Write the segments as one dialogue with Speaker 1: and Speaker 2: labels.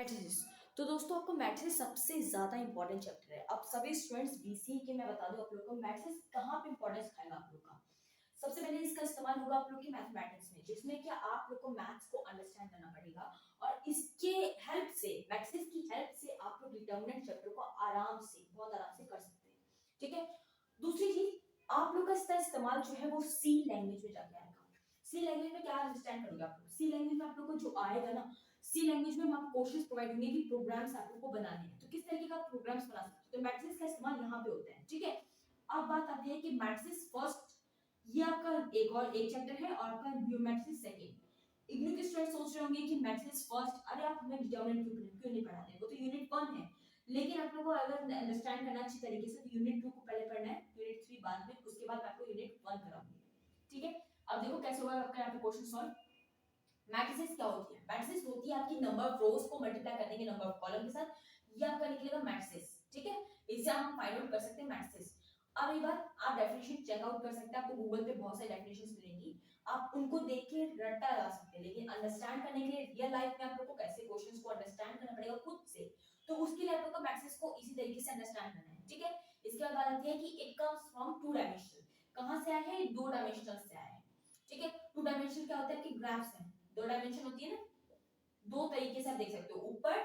Speaker 1: Matrices. तो दोस्तों आपको मैट्रिसेस सबसे ज्यादा इंपॉर्टेंट चैप्टर है। अब सभी स्टूडेंट्स बीसीए के मैं बता दूं आप लोगों को मैट्रिसेस कहाँ पे इंपॉर्टेंस खाएगा आप लोग का। सबसे पहले इसका इस्तेमाल होगा आप लोग की मैथमेटिक्स में, जिसमें कि आप लोग को मैथ्स को अंडरस्टैंड करना पड़ेगा और इसके हेल्प से, मैट्रिसेस की हेल्प से आप लोग डिटरमिनेंट चैप्टर को आराम से, बहुत आराम से कर सकते हैं। ठीक है। दूसरी चीज, आप लोग का इसका इस्तेमाल जो है वो सी लैंग्वेज में जाके आएगा। सी लैंग्वेज में क्या अंडरस्टैंड करोगे आप लोग? सी लैंग्वेज में आप लोग को जो आएगा ना, सी लैंग्वेज में हम आपको क्वेश्चंस प्रोवाइड होंगे कि प्रोग्राम्स आप लोग को बनाने हैं, तो किस तरीके का प्रोग्राम्स बना सकते हो। तो मैट्रिसेस का इस्तेमाल यहाँ पे होता है। ठीक है। अब बात आती है कि मैट्रिसेस फर्स्ट, ये आपका एक चैप्टर है और आपका मैट्रिसेस सेकंड। इग्नू के स्टूडेंट सोच रहे होंगे कि मैट्रिसेस फर्स्ट, अरे आप हमें डिटरमिनेंट क्यों नहीं पढ़ाते, वो तो यूनिट 1 है। लेकिन आप लोगों को अगर अंडरस्टैंड करना अच्छी तरीके से तो यूनिट 2 को पहले पढ़ना है, यूनिट 3 बाद में, उसके बाद आपको यूनिट 1 कराऊंगी। ठीक है। अब देखो कैसे होगा आपका यहाँ पे क्वेश्चन सॉल्व। मैट्रिसेस क्या होती है? मैट्रिसेस होती है आपकी नंबर ऑफ रोज को मल्टीप्लाई करने के नंबर ऑफ कॉलम के साथ, ये आपका निकलेगा मैट्रिसेस। ठीक है। इसे हम फाइंड आउट कर सकते हैं मैट्रिसेस। अब एक बात, आप डेफिनेशन चेक आउट कर सकते हैं, आपको गूगल पे बहुत सारी डेफिनेशंस मिलेंगी, आप उनको देख के रट्टा लगा सकते हैं। लेकिन अंडरस्टैंड करने के लिए रियल लाइफ में आप लोग को कैसे क्वेश्चंस को अंडरस्टैंड करना पड़ेगा खुद से, तो उसके लिए आप लोग को मैट्रिसेस को इसी तरीके से अंडरस्टैंड करना है। ठीक है। इसके बाद बात आती है कि it comes from two dimensional. कहां से आया है? दो डायमेंशनल से आया है। ठीक है। टू डायमेंशनल क्या होता है कि ग्राफ्स है, दो डायमेंशन होती है ना, दो तरीके से आप देख सकते हो, ऊपर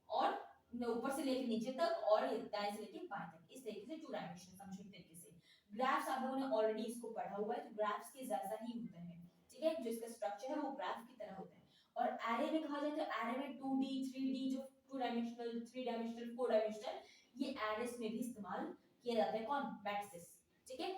Speaker 1: और ऊपर से लेकर नीचे तक और दाएं से लेकर बाएं तक, इस तरीके से टू डायमेंशन समझो एक तरीके से। ग्राफ्स आप लोगों ने ऑलरेडी इसको पढ़ा हुआ है, तो ग्राफ्स के जैसा ही होता है। ठीक है। जो इसका स्ट्रक्चर है वो ग्राफ की तरह होता है। और एरे में कहा जाए तो एरे में 2D 3D, जो two dimensional, three dimensional, four dimensional, ये एरेस में भी इस्तेमाल किया जाता है। कौन? मैट्रिसेस। ठीक है।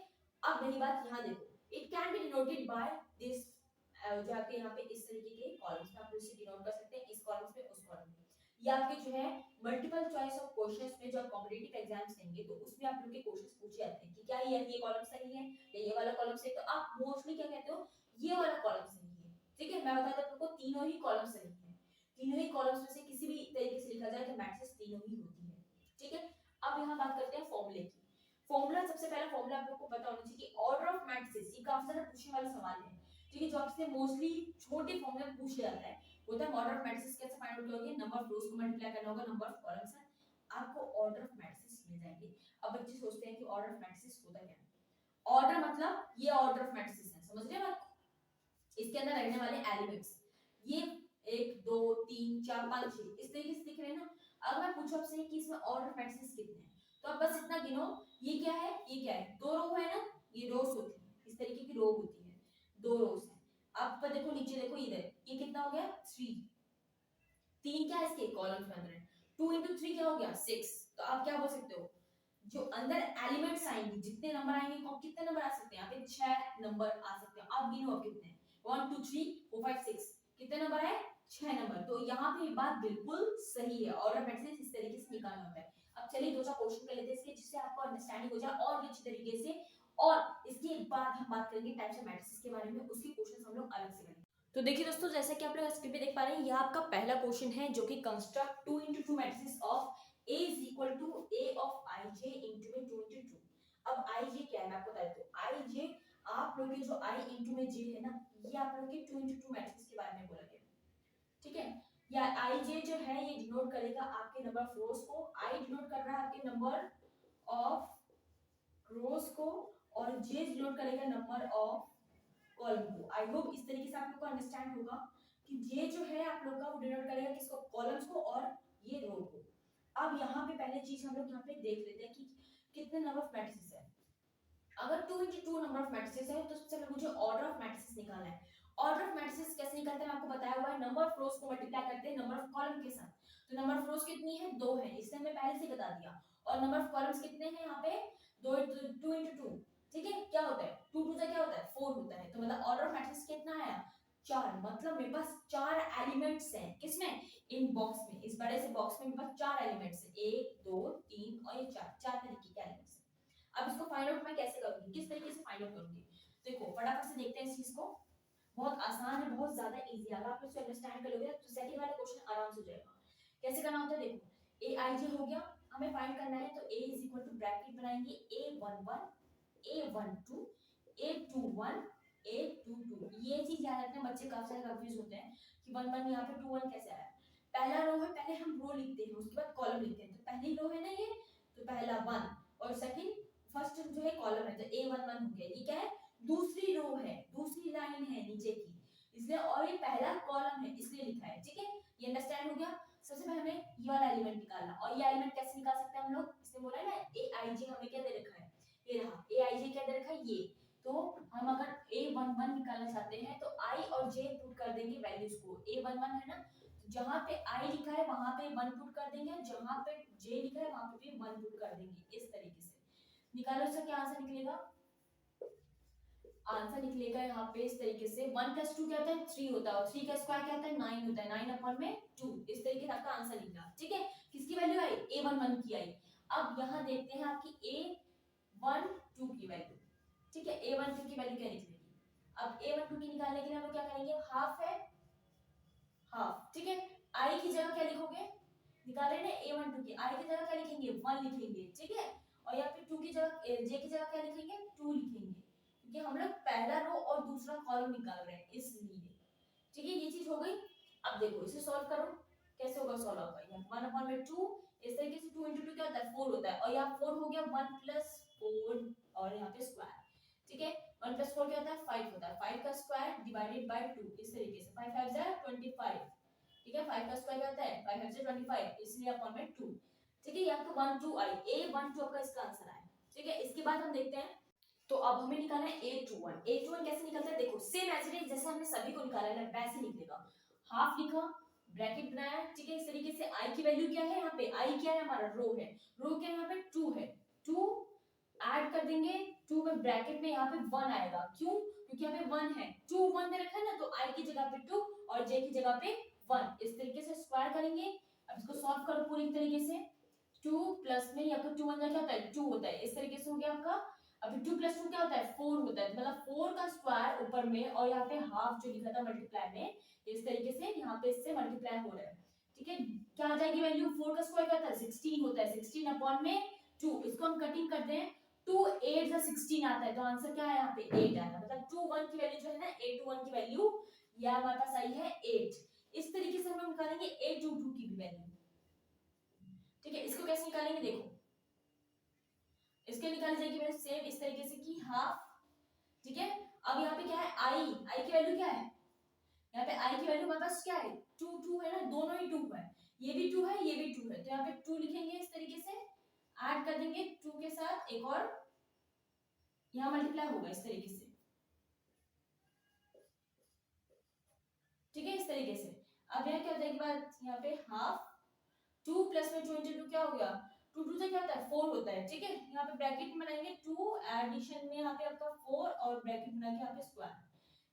Speaker 1: अब रही बात, यहाँ देखो, it can be denoted by this, जो आपके यहाँ पे इस तरीके के कॉलम्स में आप इसे डिनोट कर सकते हैं, इस कॉलम्स में, उस कॉलम में। ये आपके जो है मल्टीपल चॉइस ऑफ क्वेश्चंस में, जब कॉम्पिटिटिव एग्जाम्स देंगे तो उसमें आप लोग के क्वेश्चंस पूछे जाते हैं कि क्या ये कॉलम सही है या ये वाला कॉलम सही है, तो आप मोस्टली क्या कहते हो? ये वाला कॉलम सही है। ठीक है। मैं बता दूं आपको, तीनों ही कॉलम सही है। तीनों ही कॉलम्स में से किसी भी तरीके से लिखा जाए तो मैट्रिक्स तीनों ही होती है। ठीक है। अब यहाँ बात करते हैं फॉर्मूले की। फॉर्मूला, सबसे पहला फॉर्मूला आप लोग को पता होना चाहिए कि ऑर्डर ऑफ मैट्रिसेस, ये काफी ज्यादा पूछने वाला सवाल है। ठीक है। जो आपसे मोस्टली छोटे फॉर्मूले में पूछ जाता है, होता है ऑर्डर ऑफ मैट्रिसेस कैसे फाइंड आउट करोगे? नंबर ऑफ रोज को मल्टीप्लाई करना होगा नंबर ऑफ कॉलम्स से, आपको ऑर्डर ऑफ मैट्रिसेस मिल जाएंगे। अब बच्चे सोचते हैं कि ऑर्डर ऑफ मैट्रिसेस होता क्या है? ऑर्डर मतलब ये ऑर्डर ऑफ मैट्रिसेस है, समझ रहे हैं आप? इसके अंदर रहने वाले एलिमेंट्स, ये 1 2 3 4 5 6 इस तरीके से दिख रहे हैं ना। अगर मैं पूछूं आपसे कि इसमें ऑर्डर ऑफ मैट्रिसेस कितने हैं, तो आप बस इतना गिनो, ये क्या है, ये क्या है, दो रो है ना, ये रोज होती है, इस तरीके की रो होती है, दो रोज है। अब पर देखो नीचे, देखो इधर, ये कितना हो गया? 3। तीन क्या है इसके कॉलम्स में अंदर है, 2 into 3 क्या हो गया? 6। तो आप क्या बोल सकते हो, जो अंदर एलिमेंट्स आएंगे, जितने नंबर आएंगे, कितने नंबर आ सकते हैं? यहाँ पे 6 नंबर आ सकते हैं। आप गिनो अब कितने हैं, 1 2 3 4 5 6, कितने नंबर आए? 6 नंबर। तो यहाँ पे बात बिल्कुल सही है, ऑर्डर मैट्रिक्स इस तरीके से निकालना होता है। अब चलिए दो चार क्वेश्चन कर लेते हैं इसके, जिससे आपको अंडरस्टैंडिंग हो जाए और भी अच्छी तरीके से। और इसके बाद हम बात करेंगे टाइप्स ऑफ मैट्रिसेस के बारे में, उसके क्वेश्चंस हम लोग अलग से करेंगे। तो देखिए दोस्तों, जैसा कि आप लोग स्क्रीन पे देख पा रहे हैं, यह आपका पहला क्वेश्चन है जो कि construct 2 into 2 matrices of A is equal to A of ij into में 2 into 2। अब ij क्या है मैं आपको बता देता हूँ। ij, आप लोग के जो i into में j है ना, ये आप लोग के 2 into 2 मैट्रिक्स के बारे में बोला गया। ठीक है। या ij जो है ये डिनोट करेगा आपके नंबर ऑफ रोज को, i डिनोट कर रहा है आपके नंबर ऑफ रोज को, और j डिनोट करेगा नंबर ऑफ कॉलम को। आई होप इस तरीके से आप लोग को अंडरस्टैंड होगा कि ये जो है आप लोग का वो डिनोट करेगा किसको? कॉलम्स को और ये रो को। अब यहाँ पे पहले चीज हम लोग यहाँ पे देख लेते हैं कि कितने नंबर ऑफ मैट्रिसेस है। अगर 2 into 2 नंबर ऑफ मैट्रिसेस है तो सबसे पहले मुझे ऑर्डर ऑफ मैट्रिसेस निकालना है। ऑर्डर ऑफ मैट्रिसेस कैसे निकालते हैं आपको बताया हुआ है, नंबर ऑफ रोज को मल्टीप्लाई करते हैं नंबर ऑफ कॉलम के साथ। तो नंबर ऑफ रोज कितनी है? 2 है, इसने मैं पहले से बता दिया। और नंबर ऑफ कॉलम्स कितने हैं यहाँ पे? 2 into 2। ठीक है। क्या होता है 2 2 से क्या होता है 4 होता है। तो मतलब ऑर्डर ऑफ मैट्रिक्स कितना आया? 4। मतलब मेरे पास 4 एलिमेंट्स हैं, किसमें? इन बॉक्स में, इस बड़े से बॉक्स में मेरे पास 4 एलिमेंट्स हैं, 1 2 3 और ये 4 तरीके के एलिमेंट्स हैं। अब इसको फाइंड आउट मैं कैसे करूंगी, किस तरीके से फाइंड आउट करूंगी? देखो फटाफट से देखते हैं इस चीज को। बहुत आसान है, बहुत ज्यादा इजी है। अगर आप इसको अंडरस्टैंड कर लोगे तो सेकंड वाला क्वेश्चन आराम से हो जाएगा। कैसे करना होता है देखो, ए आई जे हो गया, हमें फाइंड करना है, तो a is equal to bracket बनाएंगे a11 a12 a21 a22। ये चीज याद रखना, बच्चे काफी सारे कंफ्यूज होते हैं कि 1 1 यहाँ पे 2 1 कैसे आया। पहला रो है, पहले हम रो लिखते हैं उसके बाद कॉलम लिखते हैं, तो पहली रो है ना ये, तो पहला 1 और सेकंड फर्स्ट जो है कॉलम है, तो A11 हो गया। ये क्या है, दूसरी रो है, दूसरी लाइन है नीचे की, इसलिए, और ये पहला कॉलम है इसलिए लिखा है, ठीक है, ये अंडरस्टैंड हो गया। सबसे पहले हमें ये वाला एलिमेंट निकालना, और ये एलिमेंट कैसे निकाल सकते हैं हम लोग, इसने बोला है ना aij, हमें क्या दे रखा है, ये रहा aij, क्या दे रखा है ये, तो हम अगर a11 निकालना चाहते हैं तो i और j पुट कर देंगे वैल्यूज को, a11 है ना, जहां पे i लिखा है वहां पे 1 पुट कर देंगे, जहां पे j लिखा है वहां पे भी 1 पुट कर देंगे, इस तरीके से निकालो। इसका क्या आंसर निकलेगा, आंसर निकलेगा यहाँ पे इस तरीके से 1 + 2 क्या होता है 3 होता है, और 3 का स्क्वायर क्या होता है 9 होता है, 9 अपॉन में 2, इस तरीके से आपका आंसर निकला, ठीक है। किसकी वैल्यू आई, a11 की आई। अब यहाँ देखते हैं आपकी a12 की वैल्यू, ठीक है, a12 की वैल्यू क्या निकलेगी। अब a12 की निकालने के लिए हम लोग क्या करेंगे, हाफ है हाफ, ठीक है, i की जगह क्या लिखोगे, निकाले ना a12 की, i की जगह क्या लिखेंगे 1 लिखेंगे, ठीक है, और यहाँ पे 2 की जगह j की जगह क्या लिखेंगे 2 लिखेंगे, क्योंकि हम लोग पहला रो और दूसरा कॉलम निकाल रहे हैं इसलिए, ठीक है, ये चीज हो गई। अब देखो इसे सॉल्व करो, कैसे होगा सॉल्व होगा, यहाँ 1/2 इस तरीके से 2 × 2 क्या होता है 4 होता है, और यहाँ 4 हो गया 1 + 4 और यहाँ पे स्क्वायर, ठीक है, 1 + 4 क्या होता है 5 होता है, 5 का स्क्वायर डिवाइडेड बाय 2, इस तरीके से 5 5 जा 25, ठीक है, 5 का स्क्वायर क्या होता है 5 5 जा 25, इसलिए अपॉन में 2, ठीक है, ये आपका 1 2 आई a12 आपका इसका आंसर आया, ठीक है। इसके बाद हम देखते हैं, तो अब हमें निकालना है a21, a21 कैसे निकलता है, देखो सेम एज इट इज जैसे हमने सभी को निकाला है वैसे निकलेगा, हाफ लिखा ब्रैकेट बनाया, ठीक है, इस तरीके से i की वैल्यू क्या है, यहाँ पे i क्या है हमारा रो है, रो क्या है यहाँ पे 2 है, 2 ऐड कर देंगे, 2 में ब्रैकेट में यहाँ पे 1 आएगा, क्यों, क्योंकि यहाँ पे 1 है, 2 1 दे रखा है ना, तो i की जगह पे 2 और j की जगह पे 1, इस तरीके से स्क्वायर करेंगे। अब इसको सॉल्व करो पूरी तरीके से, 2 प्लस में यहाँ पे 2 अंदर क्या होता है 2 होता है, इस तरीके से हो गया आपका। अभी 2 + 2 क्या होता है 4 होता है, मतलब 4 का स्क्वायर ऊपर में और यहाँ पे हाफ जो लिखा था मल्टीप्लाई में, इस तरीके से यहाँ पे इससे मल्टीप्लाई हो रहा है, ठीक है, क्या आ जाएगी वैल्यू, 4 का स्क्वायर क्या होता है 16 होता है, 16 अपॉन में 2, इसको हम कटिंग करते हैं, 2 8 जा 16 आता है, तो आंसर क्या है यहाँ पे 8 आएगा, मतलब 21 की वैल्यू जो है ना a21 की वैल्यू यह हमारे पास आई है 8। इस तरीके से हम लोग निकालेंगे a22 की भी वैल्यू, ठीक है, इसको कैसे निकालेंगे देखो, इसके निकाली जाएगी वैल्यू सेम इस तरीके से कि हाफ, ठीक है। अब यहाँ पे क्या है i की वैल्यू क्या है, यहाँ पे i की वैल्यू हमारे पास क्या है 2 2 है ना, दोनों ही 2 है, ये भी 2 है ये भी 2 है, तो यहाँ पे 2 लिखेंगे इस तरीके से, ऐड कर देंगे 2 के साथ एक और, यहाँ मल्टीप्लाई होगा इस तरीके से, ठीक है, इस तरीके से। अब यहाँ क्या हो जाएगी बात, यहाँ पे हाफ 2 प्लस में 2 × 2 क्या हो गया 2 2 से क्या होता है 4 होता है, ठीक है, यहाँ पे ब्रैकेट में बनाएंगे 2 एडिशन में यहाँ पे आपका 4 और ब्रैकेट बना के यहाँ पे स्क्वायर,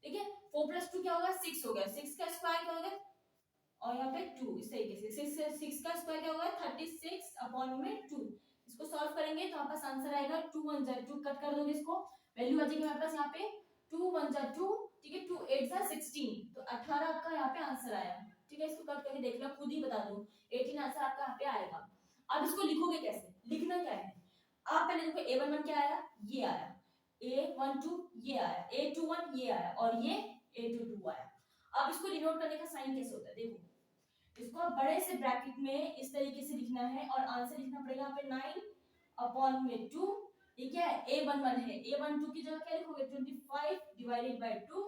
Speaker 1: ठीक है, 4 + 2 क्या होगा 6 हो गया, 6 का स्क्वायर क्या होगा और यहाँ पे 2, इस तरीके से 6 का स्क्वायर क्या होगा 36 अपॉन में 2, इसको सॉल्व करेंगे तो हमारे पास आंसर आएगा 2 1 जा 2, कट कर दोगे इसको, वैल्यू आ जाएगी हमारे पास यहाँ पे 2 1 जा 2, ठीक है, 2 8 जा 16, तो 18 आपका यहाँ पे आंसर आया, ठीक है, इसको कट करके देख लो, खुद ही बता दो 18 आंसर आपका यहाँ पे आएगा। अब इसको लिखोगे कैसे, लिखना क्या है, आप पहले देखो a11 क्या आया, ये आया, a12 ये आया, a21 ये आया और ये a22 आया। अब इसको डिनोट करने का साइन कैसे होता है देखो, इसको आप बड़े से ब्रैकेट में इस तरीके से लिखना है और आंसर लिखना पड़ेगा यहाँ पे 9 अपॉन में 2, ये क्या है a11 है, a12 की जगह क्या लिखोगे 25 डिवाइडेड बाय 2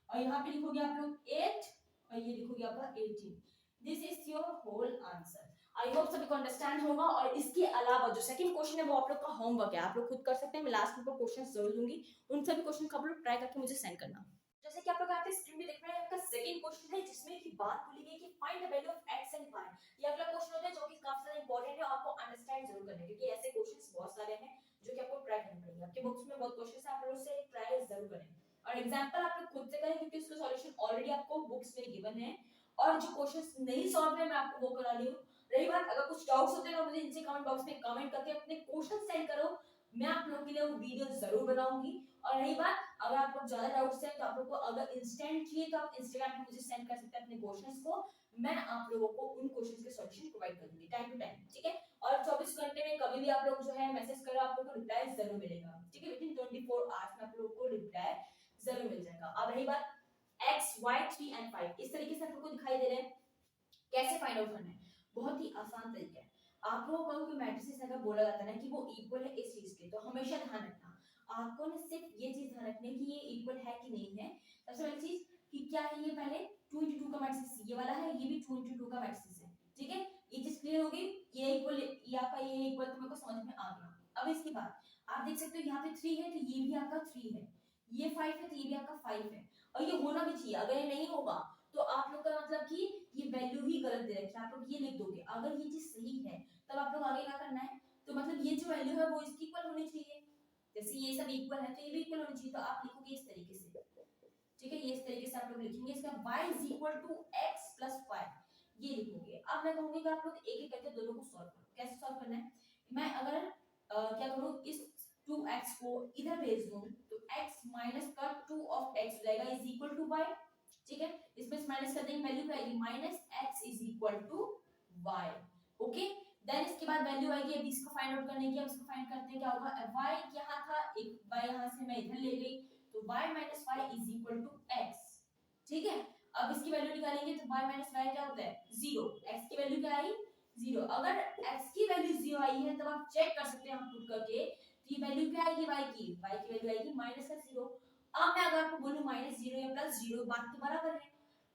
Speaker 1: और यहाँ पे लिखोगे आप लोग 8 और ये लिखोगे आपका 18, this is your whole answer. I hope सभी को अंडरस्टैंड होगा। और इसके अलावा जो सेकंड क्वेश्चन है वो आप लोग का होमवर्क है, आप लोग खुद कर सकते हैं, मैं लास्ट में क्वेश्चन जरूर दूंगी, उन सभी क्वेश्चन का आप लोग ट्राई करके मुझे सेंड करना। जैसे कि आप लोग यहाँ पे स्क्रीन पे देख रहे हैं, आपका सेकंड क्वेश्चन है जिसमें की बात बोली गई कि find the value of x and y। ये अगला क्वेश्चन होता है जो कि काफी ज्यादा इंपॉर्टेंट है, आपको अंडरस्टैंड जरूर करना है क्योंकि ऐसे क्वेश्चंस बहुत सारे हैं जो कि आपको ट्राई करने पड़ेंगे, आपके बुक्स में बहुत क्वेश्चंस हैं, आप लोग उसे ट्राई जरूर करें और एग्जांपल आप लोग खुद से करें क्योंकि इसका सॉल्यूशन ऑलरेडी आपको बुक्स में गिवन है और जो क्वेश्चंस नहीं सॉल्व है मैं आपको वो करा रही हूँ। रही बात अगर कुछ डाउट्स होते हैं तो मुझे नीचे कमेंट बॉक्स में कमेंट करके अपने क्वेश्चन सेंड करो, मैं आप लोगों के लिए वो वीडियो जरूर बनाऊंगी। और रही बात अगर आप लोग ज्यादा डाउट्स हैं तो आप लोग को अगर इंस्टेंट चाहिए तो आप इंस्टाग्राम पे मुझे सेंड कर सकते हैं अपने क्वेश्चंस को, मैं आप लोगों को उन क्वेश्चंस के सॉल्यूशन प्रोवाइड करूंगी टाइम टू टाइम, ठीक है। और 24 घंटे में कभी भी आप लोग जो है मैसेज करो, आप लोगों को रिप्लाई जरूर मिलेगा, ठीक है, विद इन 24 आवर्स में आप लोगों को रिप्लाई जरूर मिल जाएगा। अब रही बात x y 3 and 5 इस तरीके से आप लोगों को दिखाई दे रहे हैं, कैसे फाइंड आउट करना है? बहुत ही आसान तरीका है। आप लोगों को कोई मैट्रिसेस अगर बोला जाता है ना कि वो इक्वल है इस चीज के, तो हमेशा ध्यान रखना, आपको ना सिर्फ ये चीज ध्यान रखनी है कि ये इक्वल है कि नहीं है। सबसे पहली चीज कि क्या है ये, पहले 2 into 2 का मैट्रिक्स ये वाला है, ये भी 2 into 2 का मैट्रिक्स है, ठीक है। ये चीज क्लियर हो गई, ये इक्वल, ये आपका ये इक्वल तो मेरे को समझ में आ गया। अब इसके बाद आप देख सकते हो यहाँ पे 3 है तो ये भी आपका 3 है, ये 5 है तो ये भी आपका 5 है, और ये होना भी चाहिए। अगर ये नहीं होगा तो आप लोग का मतलब कि ये वैल्यू ही गलत दे रखी है, आप लोग ये लिख दोगे। अगर ये चीज सही है तब आप लोग आगे क्या करना है, तो मतलब ये जो वैल्यू है वो इसकी इक्वल होनी चाहिए। जैसे ये सब इक्वल है तो ये भी इक्वल होनी चाहिए, तो आप लिखोगे इस तरीके से, ठीक है। ये इस तरीके से आप लोग लिखेंगे, इसका y is equal to x plus 5 ये लिखोगे। अब मैं कहूंगी कि आप लोग एक एक करके दोनों को सॉल्व करो। कैसे सॉल्व करना है, मैं अगर क्या करूं, इस 2x को इधर भेज दूं तो x माइनस का 2 ऑफ x हो जाएगा इज इक्वल टू y, ठीक है। इसमें से माइनस कर देंगे, वैल्यू क्या आएगी, minus x is equal to y, okay. Then इसके बाद वैल्यू आएगी, अब इसको फाइंड आउट करने की, अब इसको फाइंड करते हैं क्या होगा, y यहाँ था, एक y यहाँ से मैं इधर ले गई तो y minus y is equal to x, ठीक है। अब इसकी वैल्यू निकालेंगे तो y minus y क्या होता है, 0, x की वैल्यू क्या आई, 0। अगर x की वैल्यू 0 आई है तब आप चेक कर सकते हैं हम पुट करके, तो ये वैल्यू क्या आएगी y की वैल्यू आएगी माइनस का 0। अब मैं अगर आपको बोलूं माइनस 0 या प्लस 0 बात तो बराबर है,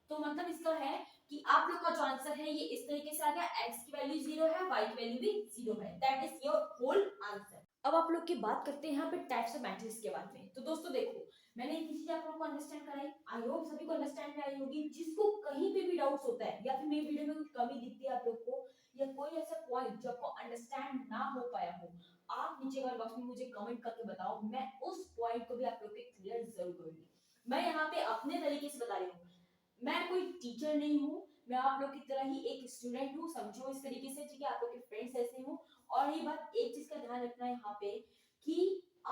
Speaker 1: तो मतलब इसका है कि आप लोग का जो आंसर है ये इस तरीके से आ गया, x की वैल्यू 0 है, y की वैल्यू भी 0 है, that is your whole answer. अब आप लोग की बात करते हैं यहाँ पे टाइप्स ऑफ मैट्रिक्स के बारे में। तो दोस्तों देखो, मैंने एक चीज आप लोगों को अंडरस्टैंड कराई, आई होप सभी को अंडरस्टैंड में आई होगी। जिसको कहीं पे भी डाउट्स होता है या फिर मेरी वीडियो में कोई कमी दिखती है आप लोग को, या कोई ऐसा पॉइंट जो आपको अंडरस्टैंड ना हो पाया हो, आप नीचे कमेंट बॉक्स में मुझे कमेंट करके बताओ, मैं उस पॉइंट को भी आप लोग के क्लियर जरूर करूंगी। मैं यहाँ पे अपने तरीके से बता रही हूँ, मैं कोई टीचर नहीं हूँ, मैं आप लोग की तरह ही एक स्टूडेंट हूँ, समझो इस तरीके से, ठीक है। आप लोग के फ्रेंड्स ऐसे हूँ। और ये बात, एक चीज का ध्यान रखना है यहाँ पे कि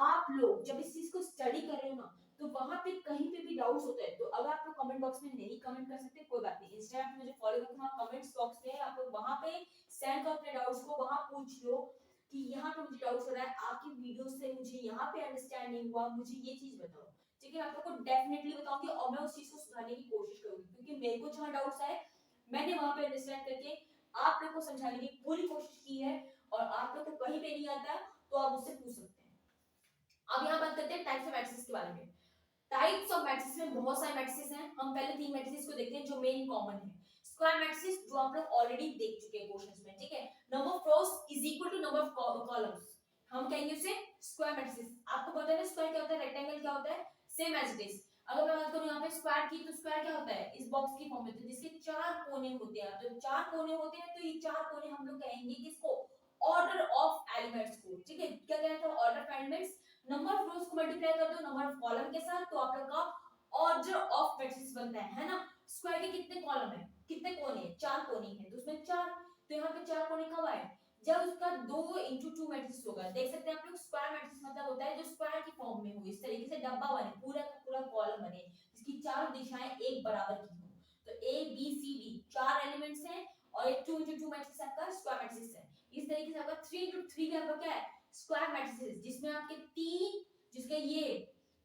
Speaker 1: आप लोग जब इस चीज को स्टडी कर रहे हो ना, तो वहां पे कहीं पे भी डाउट्स होते हैं तो अगर आप लोग कमेंट बॉक्स में नहीं कमेंट कर सकते कोई बात नहीं, इंस्टाग्राम पे मुझे फॉलो करके वहां कमेंट्स बॉक्स में आप लोग वहां पे सेंड करो अपने डाउट्स को, वहां पूछ लो कि यहाँ पे मुझे डाउट्स हो रहा है, आपकी वीडियो से मुझे यहाँ पे अंडरस्टैंड नहीं हुआ, मुझे ये चीज बताओ, ठीक है। आप लोग को डेफिनेटली बताऊंगी और मैं उस चीज को सुधारने की कोशिश करूंगी, क्योंकि मेरे को जहां डाउट्स आए मैंने वहां पे अंडरस्टैंड करके आप लोग को समझाने की पूरी कोशिश की है, और आप लोग को कहीं पे नहीं आता तो आप मुझसे पूछ सकते हैं। अब यहाँ बात करते हैं टाइप्स ऑफ मैट्रिसेस के बारे में। टाइप्स ऑफ मैट्रिसेस में बहुत सारे मैट्रिसेस हैं, हम पहले तीन मैट्रिसेस को देखते हैं जो मेन कॉमन है। स्क्वायर मैट्रिसेस जो आप लोग ऑलरेडी देख चुके हैं क्वेश्चंस में, ठीक है। Number of rows is equal to number of columns, हम कहेंगे उसे स्क्वायर मैट्रिसेस। आपको पता है ना स्क्वायर क्या होता है, रेक्टेंगल क्या होता है, सेम एज इट इज। अगर मैं बात करूं यहाँ पे स्क्वायर की, तो स्क्वायर क्या होता है, इस बॉक्स की फॉर्म में, तो जिसके चार कोने होते हैं, तो चार कोने होते हैं, तो ये चार कोने हम लोग कहेंगे किसको, ऑर्डर ऑफ एलिमेंट्स को, ठीक है। क्या कहते हैं, order of elements. Number of रोज को मल्टीप्लाई कर दो नंबर ऑफ कॉलम के साथ, तो आप लोग का ऑर्डर ऑफ मैट्रिक्स बनता है ना। स्क्वायर के कितने कॉलम है, कितने कोने हैं, चार कोने हैं, तो उसमें चार, तो यहाँ पे चार कोने कब आए, जब उसका 2 into 2 मैट्रिक्स होगा। देख सकते हैं आप लोग, स्क्वायर मैट्रिक्स मतलब होता है जो स्क्वायर की फॉर्म में हो, इस तरीके से डब्बा बने, पूरा का पूरा कॉलम बने, जिसकी चारों दिशाएं एक बराबर की हो। तो ए बी सी डी चार एलिमेंट्स हैं, और एक 2 into 2 मैट्रिक्स आपका स्क्वायर मैट्रिक्स है। इस तरीके से आपका 3 into 3 का आपका क्या है, स्क्वायर मैट्रिक्स, जिसमें आपके तीन, जिसके ये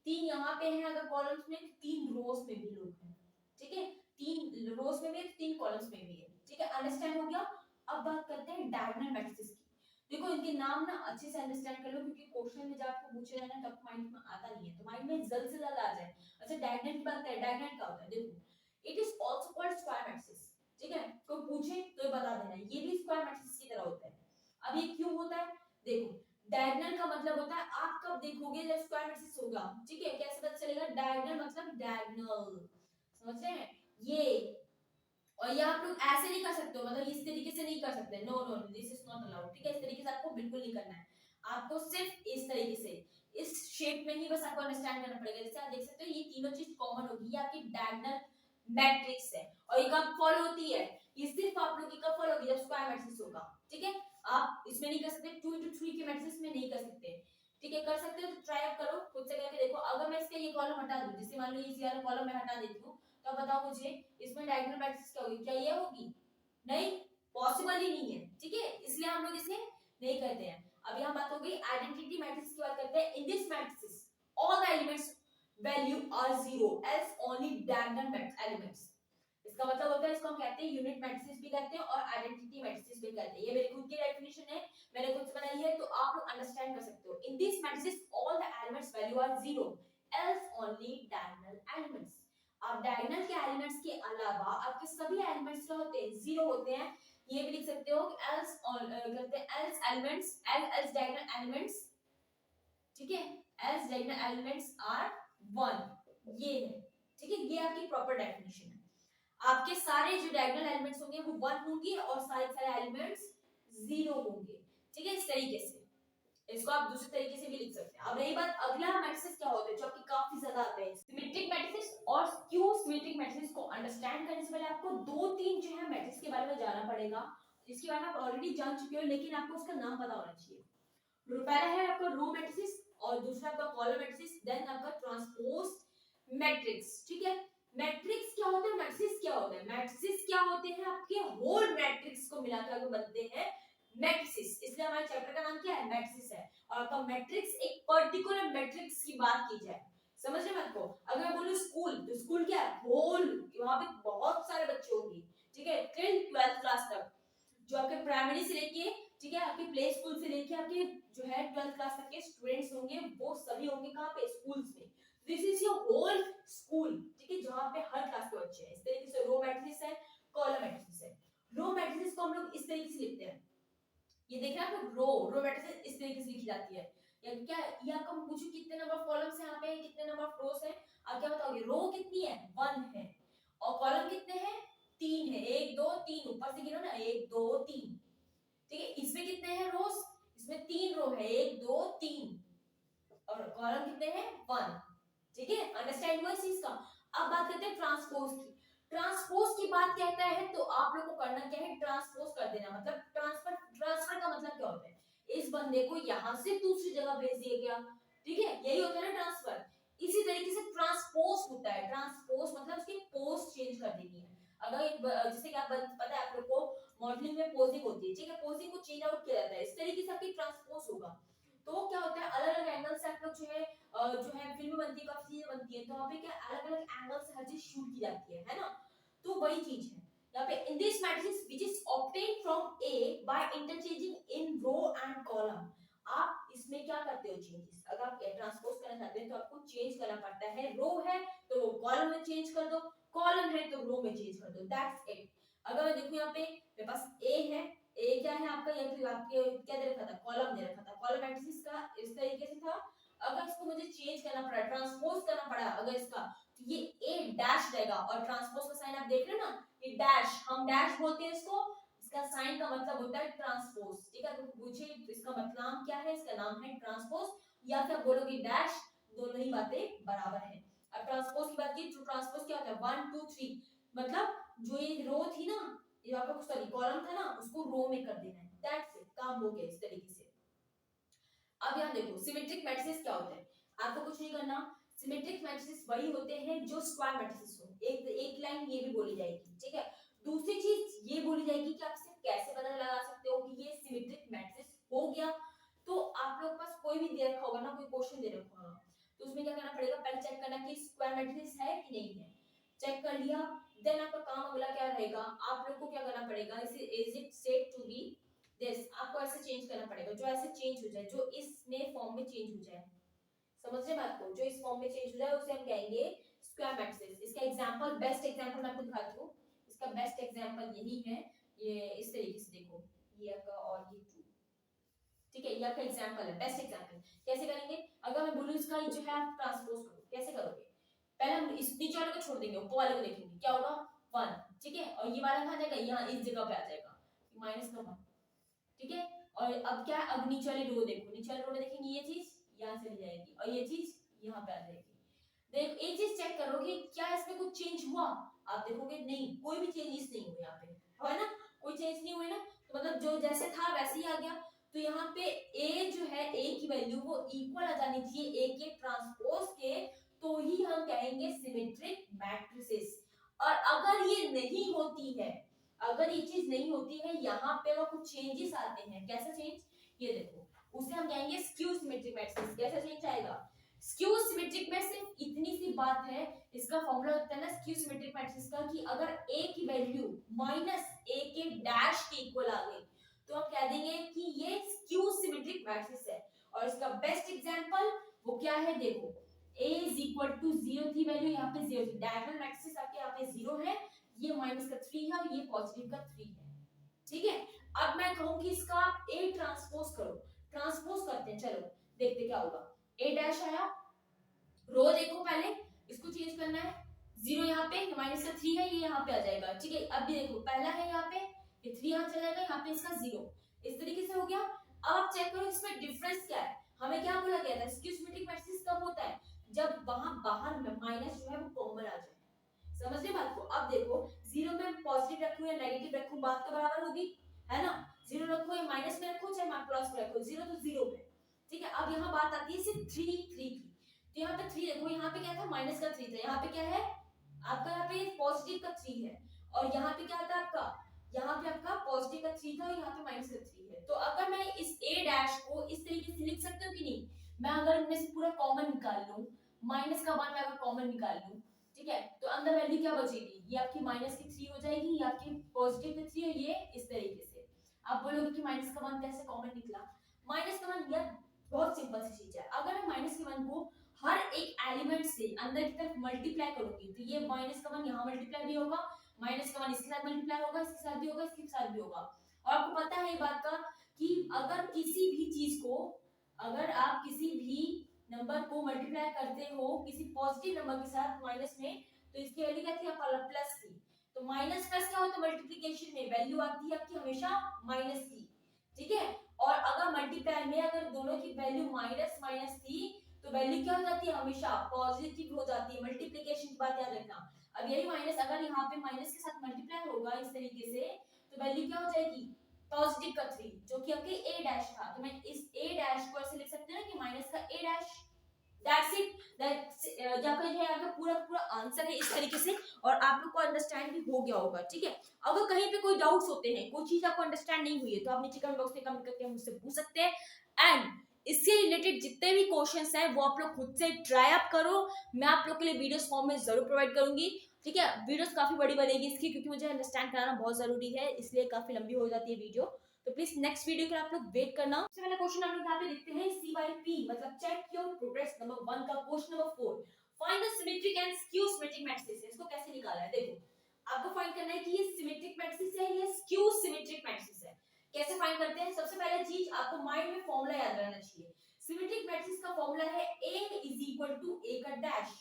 Speaker 1: तीन यहाँ पे हैं अगर कॉलम्स में, तीन रोज में भी लोग हैं, ठीक है। तीन रोज में भी है, तीन कॉलम्स में भी है, ठीक है। अंडरस्टैंड हो गया। अब बात करते हैं डायगोनल मैट्रिसेस की। देखो इनके नाम ना अच्छे से अंडरस्टैंड कर लो, क्योंकि क्वेश्चन में जब आपको पूछे जाए ना तब माइंड में आता नहीं है, तो माइंड में जल्द से जल्द आ जाए। अच्छा डायगोनल की बात करें, डायगोनल क्या होता है, देखो it is also called square matrices, ठीक है। कोई पूछे तो ये बता देना, ये भी स्क्वायर मैट्रिसेस की तरह होता है। अब ये क्यों होता है, देखो डायगोनल का मतलब होता है, आप कब देखोगे जब स्क्वायर मैट्रिक्स होगा, ठीक है। कैसे पता चलेगा, डायगोनल मतलब डायगोनल, समझ रहे हैं ये। और ये आप लोग ऐसे नहीं कर सकते हो, मतलब इस तरीके से नहीं कर सकते, no no this is not allowed, ठीक है। इस तरीके से आपको बिल्कुल नहीं करना है, आपको सिर्फ इस तरीके से, इस शेप में ही बस आपको अंडरस्टैंड करना पड़ेगा। जैसे आप देख सकते हो ये तीनों चीज कॉमन होगी, ये आपकी डायगोनल मैट्रिक्स है, और ये कब फॉलो होती है, ये सिर्फ आप लोग की कब फॉलो होगी, जब स्क्वायर मैट्रिक्स होगा, ठीक है। आप इसमें नहीं कर सकते, 2 into 3 के मैट्रिक्स में नहीं कर सकते, ठीक है। कर सकते हो तो ट्राई आउट करो, खुद से करके देखो। अगर मैं इसका ये कॉलम हटा दूं, जैसे मान लो ये वाला कॉलम मैं हटा देती हूं, तो अब बताओ मुझे इसमें डायगोनल मैट्रिक्स क्या होगी, क्या ये होगी, नहीं, पॉसिबल ही नहीं है, ठीक है। इसलिए हम लोग इसे नहीं करते हैं। अब यहाँ बात हो गई आइडेंटिटी मैट्रिक्स की बात करते हैं। In this matrix all the elements value are zero else only diagonal elements. इसका मतलब होता है, इसको हम कहते हैं यूनिट मैट्रिसेस भी कहते हैं और आइडेंटिटी मैट्रिसेस भी कहते हैं। ये मेरी खुद की डेफिनेशन है, मैंने खुद से बनाई है, तो आप लोग अंडरस्टैंड कर सकते हो। In this matrices all the elements value are zero else only diagonal elements. आप डायगोनल के एलिमेंट्स के अलावा आपके सभी एलिमेंट्स क्या होते हैं, जीरो होते हैं। ये भी लिख सकते हो एल्स करते हैं else elements else diagonal elements, ठीक है, एल्स डायगोनल एलिमेंट्स आर 1, ये है, ठीक है, ये आपकी प्रॉपर डेफिनेशन है। आपके सारे जो डायगोनल एलिमेंट्स होंगे वो 1 होंगे और सारे एलिमेंट्स 0 होंगे, ठीक है, इस तरीके से। इसको आप दूसरे तरीके से भी लिख सकते हैं। अब रही बात अगला मैट्रिसेस क्या होते हैं जो आपके काफी ज्यादा आते हैं, सिमेट्रिक मैट्रिसेस और स्क्यू सिमेट्रिक मैट्रिसेस को अंडरस्टैंड करने से पहले आपको 2-3 जो है मैट्रिक्स के बारे में जानना पड़ेगा, जिसके बारे में आप ऑलरेडी जान चुके हो, लेकिन आपको उसका नाम पता होना चाहिए। पहला है आपका रो मैट्रिसेस और दूसरा आपका कॉलम मैट्रिसेस, देन आपका ट्रांसपोज मैट्रिक्स, ठीक है। मैट्रिक्स क्या होता है, मैट्रिसेस क्या होता है, मैट्रिसेस क्या होते हैं, आपके होल मैट्रिक्स को मिलाकर बनते हैं मैट्रिसेस, इसलिए हमारे चैप्टर का नाम क्या है, मैट्रिसेस है। और आपका मैट्रिक्स एक पर्टिकुलर मैट्रिक्स की बात की जाए, समझ रहे हैं बात को। अगर मैं बोलूं स्कूल, तो स्कूल क्या है, होल, वहां पे बहुत सारे बच्चे होंगे, ठीक है, टिल 12th क्लास तक, जो आपके प्राइमरी से लेके, ठीक है, आपके प्ले स्कूल से लेके आपके जो है 12th क्लास तक के स्टूडेंट्स होंगे, वो सभी होंगे कहां पे, स्कूल्स में। This is your whole school, ठीक है, जहां पे हर क्लास के बच्चे हैं। इस तरीके से रो मैट्रिक्स है, कॉलम मैट्रिक्स है। रो मैट्रिक्स को हम लोग इस तरीके से लिखते हैं, ये देख रहे हैं आप, रो मैट्रिक्स इस तरीके से लिखी जाती है। या क्या, ये आपको पूछूं कितने नंबर ऑफ कॉलम्स हैं यहाँ पे, कितने नंबर ऑफ रोज हैं, आप क्या बताओगे, रो कितनी है, 1 है, और कॉलम कितने हैं, 3 है, 1 2 3, ऊपर से गिनो ना, 1 2 3, ठीक है। इसमें कितने हैं रोज, इसमें 3 रो है, 1 2 3, और कॉलम कितने हैं, 1, ठीक है, अंडरस्टैंड हुआ इस चीज का। अब बात करते हैं ट्रांसपोज की। ट्रांसपोज की बात कहता है तो आप लोग को करना क्या है, ट्रांसपोज कर देना, मतलब ट्रांसफर का मतलब क्या होता है, इस बंदे को यहां से दूसरी जगह भेज दिया गया, ठीक है, यही होता है ना ट्रांसफर। इसी तरीके से ट्रांसपोज होता है, ट्रांसपोज मतलब उसकी पोज चेंज कर देनी है। अगर जैसे कि आप पता है आप लोग को मॉडलिंग में पोजिंग होती है, ठीक है, पोजिंग को चेंज आउट किया जाता है, इस तरीके से आपकी ट्रांसपोज होगा। तो क्या होता है, अलग अलग एंगल से आप लोग जो है फिल्म बनती है, काफी चीजें बनती है, तो वहां पे क्या अलग अलग एंगल से हर चीज शूट की जाती है ना, तो वही चीज है यहाँ पे। In this matrix which is obtained from A by interchanging in row and column, आप इसमें क्या करते हो, चेंजेस, अगर आप ट्रांसपोज करना चाहते हैं तो आपको चेंज करना पड़ता है, रो है तो कॉलम में चेंज कर दो, कॉलम है तो रो में चेंज कर दो, दैट्स इट। अगर मैं देखूं यहाँ पे मेरे पास ए है, ए क्या है आपका, ये फिर आपके क्या दे रखा था, कॉलम दे रखा था, कॉलम मैट्रिक्स का इस तरीके से था। अगर इसको मुझे चेंज करना पड़ा, ट्रांसपोज करना पड़ा अगर इसका, तो ये ए डैश रहेगा, और ट्रांसपोज का साइन आप देख रहे हो ना, ये डैश, हम डैश बोलते हैं इसको, इसका साइन का मतलब होता है ट्रांसपोज, ठीक है। तो पूछे इसका मतलब क्या है, इसका नाम है ट्रांसपोज, या फिर बोलोगे डैश, दोनों ही बातें बराबर है। अब ट्रांसपोज की बात की, तो ट्रांसपोज क्या होता है, 1 2 3, मतलब जो ये रो थी ना, ये आपका सॉरी कॉलम था ना, उसको रो में कर देना है, दैट्स इट, काम हो गया इस तरीके से। अब यहां देखो सिमेट्रिक मैट्रिसेस क्या होते हैं, आपको कुछ नहीं करना, सिमेट्रिक मैट्रिसेस वही होते हैं जो स्क्वायर मैट्रिसेस हो, एक लाइन ये भी बोली जाएगी, ठीक है। दूसरी चीज ये बोली जाएगी कि आप इसे कैसे पता लगा सकते हो कि ये सिमेट्रिक मैट्रिक्स हो गया, तो आप लोग पास कोई भी दे रखा होगा ना, कोई क्वेश्चन दे रखा होगा, तो उसमें क्या करना पड़ेगा, पहले चेक करना कि स्क्वायर मैट्रिक्स है कि नहीं है, चेक कर लिया, देन आपका काम अगला क्या रहेगा, आप लोग को क्या करना पड़ेगा, इसे is it set to be this, आपको ऐसे चेंज करना पड़ेगा, जो ऐसे चेंज हो जाए, जो इसमें फॉर्म में चेंज हो जाए, समझ रहे बात को, जो इस फॉर्म में चेंज हो जाए उसे हम कहेंगे स्क्वायर मैट्रिक्स। इसका एग्जांपल, बेस्ट एग्जांपल मैं आपको दिखाती हूं, इसका बेस्ट एग्जांपल यही है, ये इस तरीके से देखो, ये का और ये 2, ठीक है, ये आपका एग्जांपल है, बेस्ट एग्जांपल। कैसे करेंगे, अगर मैं बोलूं इसका जो है आप ट्रांसपोज करो, कैसे करोगे, पहले हम इस नीचे वाले को छोड़ देंगे, ऊपर वाले को देखेंगे, क्या होगा 1, ठीक है, और ये वाला कहां जाएगा, यहाँ इस जगह पे आ जाएगा, माइनस का 1, ठीक है। और अब क्या, अब नीचे वाली रो देखो, नीचे वाली रो में देखेंगे ये चीज यहाँ चली जाएगी और ये चीज यहाँ पे आ जाएगी। देख एक चीज चेक करो कि क्या इसमें कुछ चेंज हुआ, आप देखोगे नहीं, कोई भी चेंजेस नहीं हुए यहाँ पे, है ना, कोई चेंज नहीं हुए ना, तो मतलब जो जैसे था वैसे ही आ गया। तो यहाँ पे a जो है, a की वैल्यू वो इक्वल आ जानी चाहिए a के ट्रांसपोज के, तो ही हम कहेंगे सिमेट्रिक मैट्रिसेस। और अगर ये नहीं होती है, अगर ये चीज नहीं होती है, यहाँ पे अगर कुछ चेंजेस आते हैं, कैसे चेंज, ये देखो, उसे हम कहेंगे स्क्यू सिमेट्रिक मैट्रिक्स। कैसे चेंज आएगा, स्क्यू सिमेट्रिक में सिर्फ इतनी सी बात है, इसका फॉर्मूला होता है ना स्क्यू सिमेट्रिक मैट्रिक्स का कि अगर a की वैल्यू माइनस a के डैश के इक्वल आ गई तो हम कह देंगे कि ये स्क्यू सिमेट्रिक मैट्रिक्स है। और इसका बेस्ट एग्जांपल वो क्या है, देखो a इज इक्वल टू 0 थी वैल्यू, यहाँ पे 0 थी, डायगोनल मैट्रिक्स आपके यहाँ पे 0 है, ये माइनस का 3 है और ये पॉजिटिव का 3 है। ठीक है, अब मैं कहूँ कि इसका आप a ट्रांसपोज करो, ट्रांसपोज करते हैं, चलो देखते क्या होगा। a डैश आया, रो देखो पहले इसको चेंज करना है, 0 यहाँ पे माइनस का 3 है, ये यहाँ पे आ जाएगा। ठीक है, अब भी देखो पहला है यहाँ पे, ये 3 यहाँ चला जाएगा, यहाँ पे इसका 0, इस तरीके से हो गया। अब आप चेक करो इसमें डिफरेंस क्या है। हमें क्या बोला गया था, स्क्यू सिमेट्रिक मैट्रिक्स कब होता है, जब वहां बाहर में माइनस जो है वो कॉमन आ जाए। समझ रहे बात को। अब देखो 0 में पॉजिटिव रखूं या नेगेटिव रखूं बात तो बराबर होगी, है ना, 0 रखो या माइनस में रखो चाहे प्लस में रखो, 0 तो 0 पे। ठीक है, अब यहाँ बात आती है सिर्फ 3 3 की, तो यहाँ पे 3 देखो, यहाँ पे क्या था माइनस का 3 था, यहाँ पे क्या है आपका, यहाँ पे पॉजिटिव का 3 है, और यहाँ पे क्या था आपका, यहाँ पे आपका पॉजिटिव का 3 था और यहाँ पे माइनस का 3 है। तो अगर मैं इस a डैश को इस तरीके से लिख सकती हूँ कि नहीं, मैं अगर इनमें से पूरा कॉमन निकाल लूं, माइनस का 1 मैं अगर कॉमन निकाल लूं, ठीक है, तो अंदर वैल्यू क्या बचेगी, ये आपकी माइनस की 3 हो जाएगी, ये आपकी पॉजिटिव की 3 और ये इस तरीके से। आप बोलोगे कि माइनस का 1 कैसे कॉमन निकला, माइनस का 1 यार बहुत सिंपल सी चीज है, अगर मैं माइनस के 1 को हर एक एलिमेंट से अंदर की तरफ मल्टीप्लाई करूंगी तो ये माइनस का 1 यहाँ मल्टीप्लाई भी होगा, माइनस का 1 इसके साथ मल्टीप्लाई होगा, इसके साथ भी होगा, इसके साथ भी होगा। और आपको पता है ये बात का कि अगर किसी भी चीज को, अगर आप किसी भी नंबर को मल्टीप्लाई करते हो किसी पॉजिटिव नंबर के साथ माइनस में, तो इसकी वैल्यू क्या थी, प्लस थी, तो माइनस प्लस क्या होता है मल्टीप्लिकेशन में वैल्यू आती है आपकी हमेशा माइनस की। ठीक है, और अगर मल्टीप्लाई में अगर दोनों की वैल्यू माइनस माइनस थी तो वैल्यू क्या हो जाती है हमेशा पॉजिटिव हो जाती है, मल्टीप्लिकेशन की बात याद रखना। अब यही माइनस अगर यहाँ पे माइनस के साथ मल्टीप्लाई होगा इस तरीके से तो वैल्यू क्या हो जाएगी पॉजिटिव का 3 जो कि आपके a डैश था, तो मैं इस a डैश को ऐसे लिख सकते हैं ना कि माइनस का a dash, that's it, that's यहाँ पे है आपका पूरा पूरा आंसर है इस तरीके से, और आप लोग को अंडरस्टैंड भी हो गया होगा। ठीक है, अगर कहीं पे कोई डाउट्स होते हैं, कोई चीज आपको अंडरस्टैंड नहीं हुई है तो आप नीचे कमेंट बॉक्स में कमेंट करके मुझसे पूछ सकते हैं, एंड इससे रिलेटेड जितने भी क्वेश्चंस हैं वो आप लोग खुद से ट्राई अप करो, मैं आप लोग के लिए वीडियोस फॉर्म में जरूर प्रोवाइड करूंगी। ठीक है, वीडियोस काफी बड़ी बनेगी इसकी क्योंकि मुझे अंडरस्टैंड कराना बहुत जरूरी है, इसलिए काफी लंबी हो जाती है वीडियो, तो प्लीज नेक्स्ट वीडियो के लिए आप लोग वेट करना। सबसे पहला क्वेश्चन हम लोग यहाँ पे देखते हैं C/P मतलब चेक योर प्रोग्रेस नंबर 1 का question number 4, find the symmetric and skew symmetric matrices. इसको कैसे निकाला है, देखो आपको फाइंड करना है कि ये सिमेट्रिक मैट्रिक्स है या स्क्यू सिमेट्रिक मैट्रिक्स है। कैसे फाइंड करते हैं, सबसे पहले चीज आपको माइंड में फॉर्मूला याद रहना चाहिए। सिमेट्रिक मैट्रिक्स का फॉर्मूला है A is equal to A का डैश,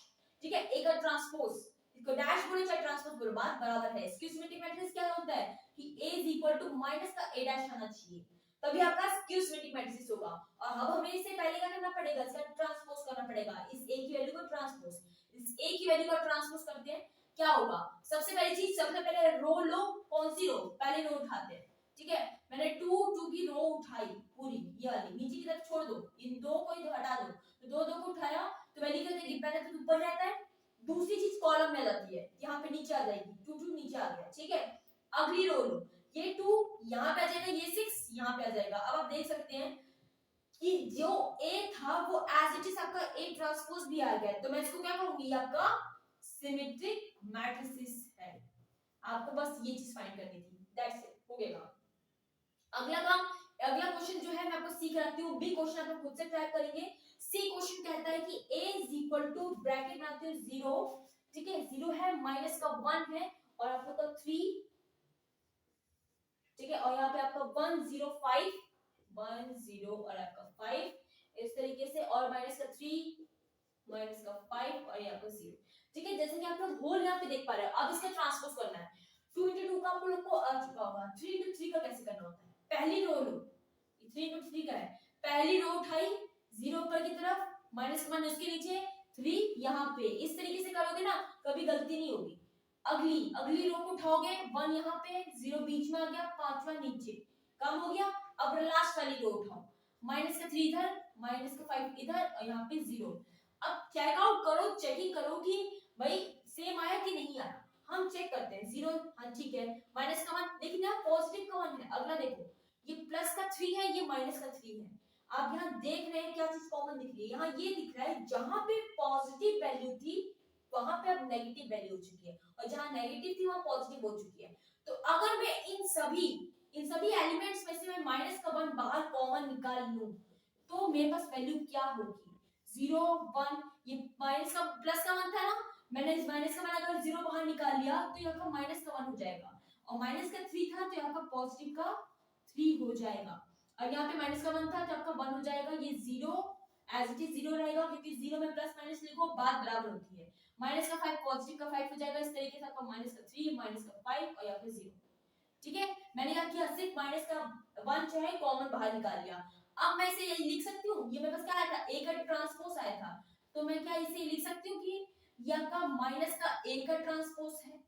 Speaker 1: ठीक है, A का ट्रांसपोज, इसको डैश बोलो चाहे ट्रांसपोज बोलो बात बराबर है। स्क्यू सिमेट्रिक मैट्रिक्स क्या होता है कि A is equal to minus का A डैश आना चाहिए, तभी आपका स्क्यू सिमेट्रिक मैट्रिक्स होगा। और अब हमें इसे पहले क्या करना पड़ेगा, इसका ट्रांसपोज करना पड़ेगा, इस A की वैल्यू को ट्रांसपोज, इस A की वैल्यू को ट्रांसपोज करते हैं, क्या होगा, सबसे पहली चीज सबसे पहले रो लो, कौन सी रो, पहले रो उठाते हैं। ठीक है, मैंने 2 की रो उठाई पूरी, ये वाली नीचे की तरफ छोड़ दो, इन दो को इधर हटा दो, तो दो को उठाया तो वैल्यू क्या देगी, पहले तो ऊपर रहता है, दूसरी चीज कॉलम में आ जाती है, यहाँ पे नीचे आ जाएगी, 2 नीचे आ गया। ठीक है, अगली रो लो, ये 2 यहाँ पे आ जाएगा, ये 6 यहाँ पे आ जाएगा। अब आप देख सकते हैं कि जो A था वो एज इट इज आपका A ट्रांसपोज भी आ गया, तो मैं इसको क्या कहूंगी, आपका सिमेट्रिक मैट्रिसेस है। आपको बस ये चीज फाइंड करनी थी, दैट्स इट, हो गया। अगला काम, अगला क्वेश्चन जो है मैं आपको सी कराती हूँ, बी क्वेश्चन आप लोग खुद से ट्राई करेंगे। सी क्वेश्चन कहता है कि a is equal to bracket में आते हैं 0, ठीक है, 0 है, माइनस का 1 है और आप लोग का 3, ठीक है, और यहाँ पे आपका 1 0 5 1 0 और आपका 5 इस तरीके से, और माइनस का 3 माइनस का 5 और यहाँ पर 0। ठीक है, जैसे कि आप लोग होल यहाँ पे देख पा रहे हो। अब इसका ट्रांसपोज करना है, 2 into 2 का आप लोग को आ चुका होगा, 3 into 3 का कैसे करना होता है, पहली रो लो, 3 into 3 का है, पहली रो उठाई 0 ऊपर की तरफ, माइनस 1 उसके नीचे, 3 यहाँ पे, इस तरीके से करोगे ना कभी गलती नहीं होगी। अगली अगली रो को उठाओगे, 1 यहाँ पे, 0 बीच में आ गया, 5वां नीचे, कम हो गया। अब लास्ट वाली रो उठाओ, माइनस का 3 इधर, माइनस का 5 इधर और यहाँ पे 0। अब चेक आउट करो, चेकिंग करो कि भाई सेम आया कि नहीं आया। हम चेक करते हैं, 0 हाँ ठीक है, माइनस का 1, लेकिन यहाँ पॉजिटिव का 1 है। अगला देखो, ये प्लस का 3 है, ये माइनस का 3 है। आप यहाँ देख रहे हैं क्या चीज कॉमन दिख रही है, यहाँ ये दिख रहा है जहां पे पॉजिटिव वैल्यू थी वहां पे अब नेगेटिव वैल्यू हो चुकी है, और जहां नेगेटिव थी वहां पॉजिटिव हो चुकी है। तो अगर मैं इन सभी एलिमेंट्स में से मैं माइनस का वन बाहर कॉमन निकाल लूं तो मेरे पास वैल्यू क्या होगी, 0 1, ये माइनस का प्लस का वन था ना, मैंने इस माइनस का वन अगर 0 बाहर निकाल लिया तो यहाँ का माइनस का वन हो जाएगा, और माइनस का 3 था तो यहाँ का पॉजिटिव का 3 हो जाएगा, और यहाँ पे माइनस का वन था तो आपका वन हो जाएगा, ये 0 एज इट इज 0 रहेगा क्योंकि 0 में प्लस माइनस लिखो बात बराबर होती है। माइनस का 5 पॉजिटिव का 5 हो जाएगा, इस तरीके से आपका माइनस का 3 माइनस का 5 और यहाँ पे 0। ठीक है, मैंने क्या किया, सिर्फ माइनस का 1 जो है कॉमन बाहर निकाल लिया। अब मैं इसे यही लिख सकती हूँ, ये मेरे पास क्या आया था, a का ट्रांसपोज आया था, तो मैं क्या इसे लिख सकती हूँ कि ये आपका माइनस का a का ट्रांसपोज है,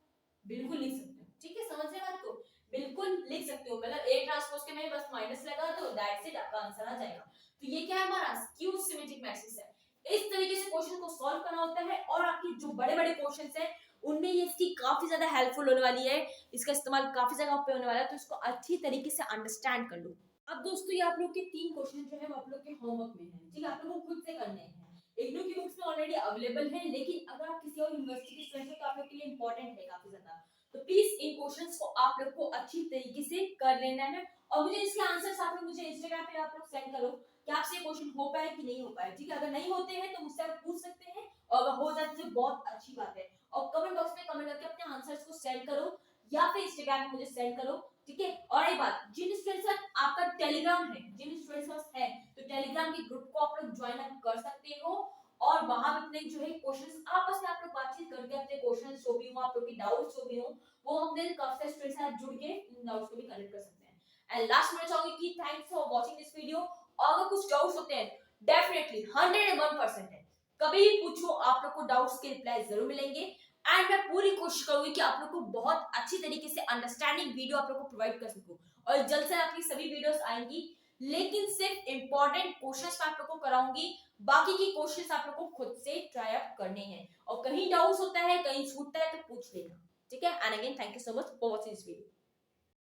Speaker 1: बिल्कुल लिख सकती हूँ। ठीक है, समझ रहे बात को, बिल्कुल लिख सकते हो, मतलब a ट्रांसपोज के में बस माइनस लगा दो, दैट्स इट, आपका आंसर आ जाएगा। तो ये क्या है, हमारा स्क्यू सिमेट्रिक मैट्रिक्स है। इस तरीके से क्वेश्चन को सॉल्व करना होता है, और आपकी जो बड़े-बड़े क्वेश्चंस हैं उनमें ये इसकी काफी ज्यादा हेल्पफुल होने वाली है, इसका इस्तेमाल काफी जगह पे होने वाला है, तो इसको अच्छी तरीके से अंडरस्टैंड कर लो। अब दोस्तों ये आप लोग के 3 क्वेश्चन जो है वो आप लोग के होमवर्क में है, ठीक है, आप लोगों को खुद से करने हैं, इग्नू की बुक्स में ऑलरेडी अवेलेबल है, लेकिन अगर आप किसी और यूनिवर्सिटी के स्टूडेंट हो तो आप लोग के लिए इंपॉर्टेंट है काफी ज्यादा, तो प्लीज इन क्वेश्चंस को आप लोग को अच्छी तरीके से कर लेना है, और मुझे इसके आंसर्स आप लोग मुझे इंस्टाग्राम पे आप लोग सेंड करो कि आपसे क्वेश्चन हो पाए कि नहीं हो पाए। ठीक है, अगर नहीं होते हैं तो मुझसे आप पूछ सकते हैं, और अगर हो जाते हैं बहुत अच्छी बात है, और कमेंट बॉक्स में कमेंट करके अपने आंसर्स को सेंड करो या फिर इंस्टाग्राम पे मुझे सेंड करो। ठीक है, और एक बात, जिन स्टूडेंट्स का आपका टेलीग्राम है, जिन स्टूडेंट्स का है, तो टेलीग्राम के ग्रुप को आप लोग ज्वाइन अप कर सकते हो, और वहां पे अपने जो है क्वेश्चंस आपस में आप लोग बातचीत करके अपने क्वेश्चंस जो भी हो, आप लोग की डाउट्स जो भी हो, वो हम दिन काफी स्टूडेंट्स के साथ जुड़ के इन डाउट्स को भी कलेक्ट कर सकते हैं। एंड लास्ट में चाहूंगी कि thanks for watching this video, और अगर कुछ डाउट्स होते हैं डेफिनेटली 101% है, कभी भी पूछो, आप लोग को डाउट्स के रिप्लाई जरूर मिलेंगे, एंड मैं पूरी कोशिश करूंगी कि आप लोग को बहुत अच्छी तरीके से अंडरस्टैंडिंग वीडियो आप लोग को प्रोवाइड कर सकूं, और जल्द से आपकी सभी वीडियोस आएंगी, लेकिन सिर्फ इंपॉर्टेंट क्वेश्चंस आप लोग को कराऊंगी, बाकी की क्वेश्चंस आप लोग को खुद से ट्राई आउट करने हैं, और कहीं डाउट्स होता है कहीं छूटता है तो पूछ लेना। ठीक है, and again thank you so much for watching this video.